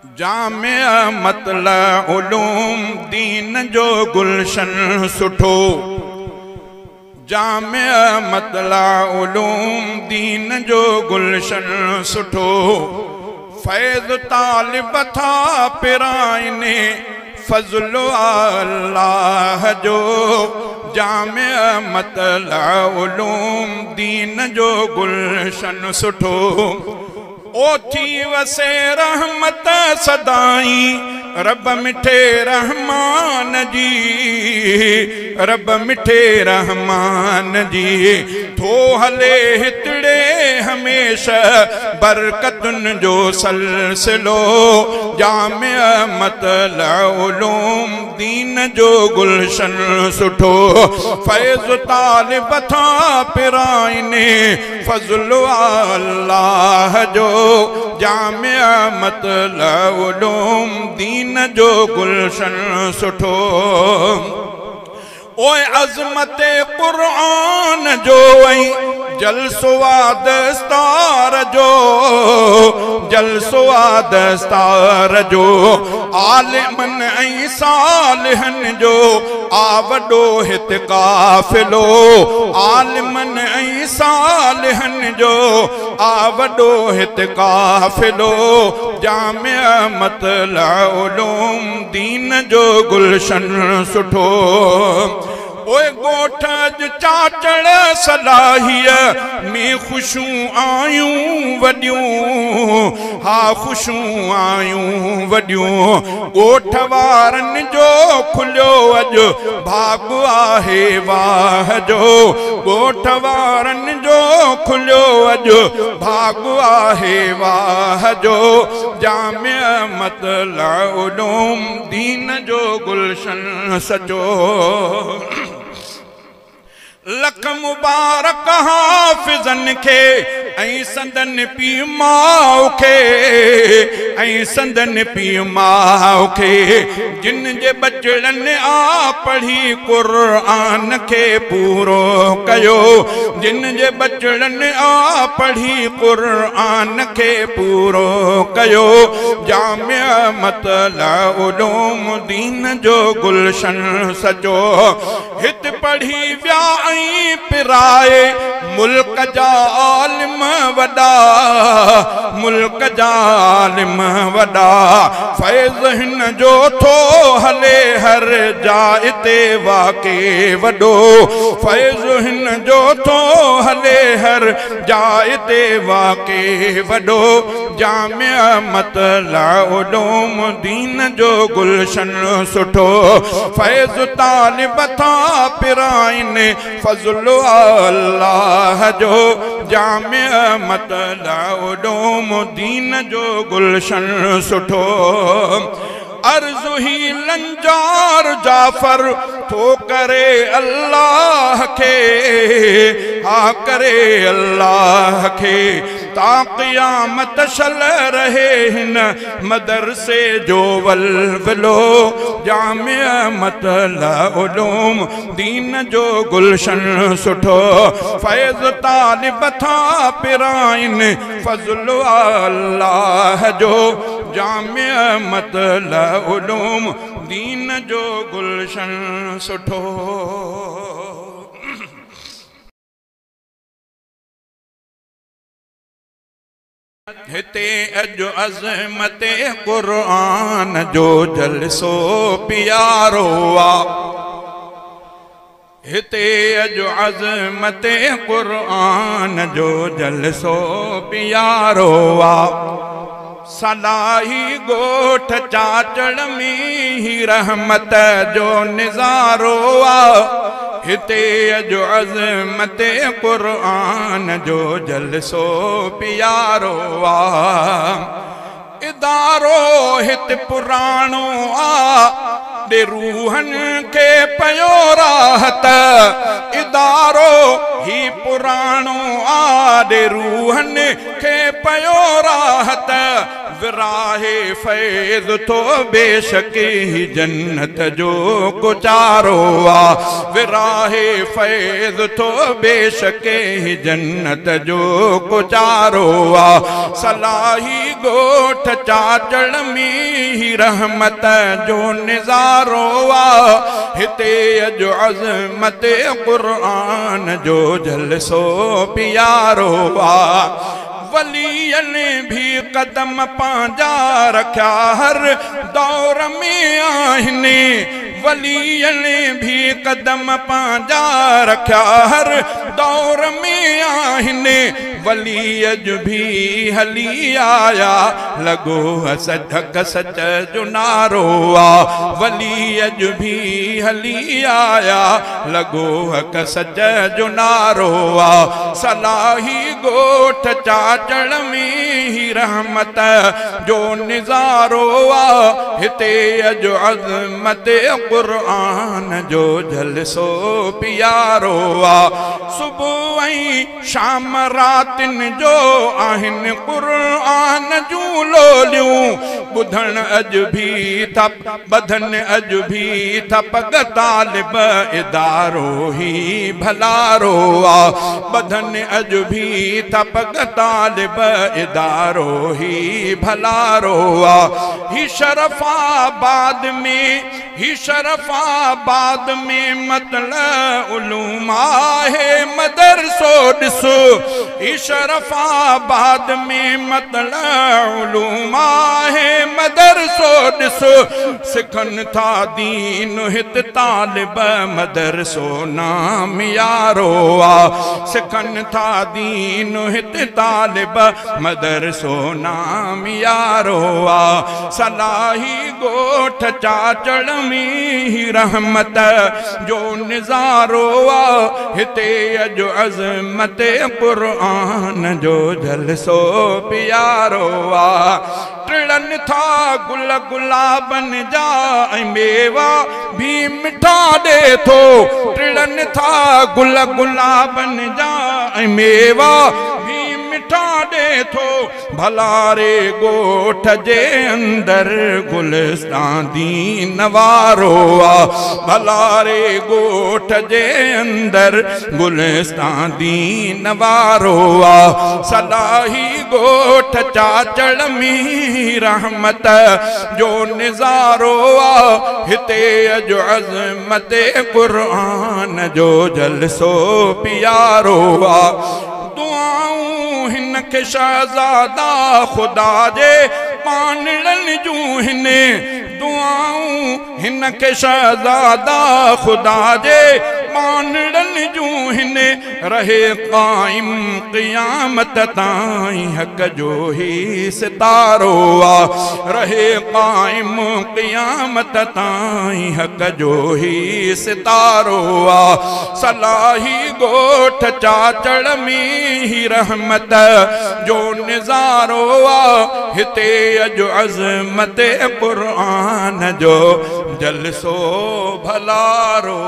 जामिया मतला उलूम दीन जो गुलशन सुठो। जामिया मतला उलूम दीन जो गुलशन सुठो। फैज़ तालिब था पिराइने फज़्ल अल्लाह जो। जामिया मतला उलूम दीन जो गुलशन सुठो। ओ थी वसे रहमत सदाई रब मिठे रहमान जी। रब मिठे रहमान जी थो हले हितड़े हमेशा बरकतुन जो सलसिलो। जामिया मतला उलूम दीन जो गुलशन सुठो। फैज़ तालिब था पिराइने फज़्ल अल्लाह जो। जामिया मतला उलूम दीन जो गुलशन सुठो। ओए अज़मते क़ुरआन जो ऐं जलसोआ दस्तार जो। जलसोआ दस्तार जो आलिमन ऐं सालिहन जो आवडो हित काफ़िलो। आलिमन ऐं सालिहन जो आवडो हित काफ़िलो। जामिया मतला उलूम दीन जो गुलशन सुठो। ओए गोठ चाचड़ सलाहिया में खुशूं आयूं वड्यूं। हा खुशूं आयूं वड्यूं। गोठ वारन जो खुलियो अॼु भाग आहे वाह जो। गोठ वारन जो खुलियो अॼु भाग आहे वाह जो। जामिया मतला उलूम दीन जो गुलशन सचो। लख मुबारक हाफ़िज़न खे ऐं संदन पीउ माउ खे। ऐं संदन पीउ माउ खे जिन जे बचड़नि आ पढ़ी क़ुरआन खे पूरो कयो। जिन जे बचड़नि आ पढ़ी क़ुरआन खे पूरो कयो। जामिया मतला उलूम दीन जो गुलशन सचो। हित पढ़ी विया ऐं पिराए मुल्क जा आलिम वॾा। मुल्क जा आलिम वॾा फैज़ हिन जो थो हले हर जाइ ते वाके वॾो। फैज़ हिन जो थो हले हर जाइ ते वाके वॾो। जामिया मतला उलूम दीन जो गुलशन सुठो। फैज़ तालिब था पिराइने फज़्ल अल्लाह जो। जामिया मतला उलूम दीन जो गुलशन सुठो। अर्ज़ु ही लंजार जाफ़र थो करे अल्लाह खे। हा करे अल्लाह खे ता क़यामत शल रहे हिन मदरसे जो वलवलो। जामिया मतला उलूम दीन जो गुलशन सुठो। फैज़ तालिब था पिराइने फज़्ल अल्लाह जो। जामिया मतला उलूम दीन जो गुलशन सुठो। हिते अॼु अज़मते क़ुरआन जो जलसो प्यारो आ। हिते अॼु अज़मते क़ुरआन जो जलसो प्यारो आ। सलाही गोठ चाचड़ में ही रहमत जो निज़ारो आ। हिते अॼु अज़मते क़ुरआन जो जलसो प्यारो आ। इदारो हित पुराणो आ। दे रूहनि खे पयो राहत इदारो ही पुराणो आ दे रूहनि खे पयो राहत विराहे फैज़ तो बेशक ही जन्नत जो गुजारो आ विराहे फैज़ तो बेशक ही जन्नत जो गुजारो आ सलाही गोठ चाचड़ में ही रहमत जो निज़ारो आ हिते अजो अज़मत क़ुरान जो जलसो प्यारो आ वलियन भी कदम पांजा रखा हर दौर में आहिने वलियन भी कदम पांजा रखा हर दौर में आहिने वली अज भी हली आया लगो सचक सच जो नारो आ वली अज भी हली आया लगो हक सच जो नारो आ सलाही गोठ चाचड़ में ही रहमत जो निज़ारो आ हिते अज अज़मत क़ुरान जो जलसो प्यारो आ सुबह ऐं शाम रातिन जो आहिन क़ुरान जूं लोलियूं ॿुधण अज भी थप बधन अज भी थपग तालिब इदारो ही भलारो आ बधन अज भी थपग तालिब इदारो ही भलारो आ ही शरफाबाद में ही शरफाबाद में मतलब उलूमा है मदरसो ॾिसो ही शरफाबाद में मतलब उलूमा है मदरसो ॾिसो सिखन था दीन हित तालिब मदरसो नाम यारो आ सिखन था दीन हित तालिब मदरसो नाम यारो आ सलाही गोठ चाचड़ में ही रहमत जो निज़ारो आ हिते अजो अज़मत क़ुरान जो जलसो प्यारो आ टिड़न था गुल गुलाबन जा मेवा भी मिठा दे थो टिड़न था गुल गुलाबन जा मेवा भी मिठा दे थो भलारे गोठ जे अंदर गुलस्तान दीन वारो आ भलारे गोठ जे अंदर गुलस्तान दीन वारो आ सलाही गोठ चाचड़ में रहमत जो निज़ारो आ हिते अजो अज़मत क़ुरान जो जलसो प्यारो आ दुआऊं हिन के शहज़ादा खुदा जे पानड़न जूं हिने दुआऊं हिन के शहज़ादा खुदा जे पानड़न जूं हिने रहे क़ाइम क़ियामत ताईं हक जो ही सितारो आ रहे क़ाइम क़ियामत ताईं हक जो ही सितारो आ सलाही गोठ चाचड़ में ही रहमत जो निज़ारो आ हिते अजो अज़मत क़ुरान जो जलसो भलारो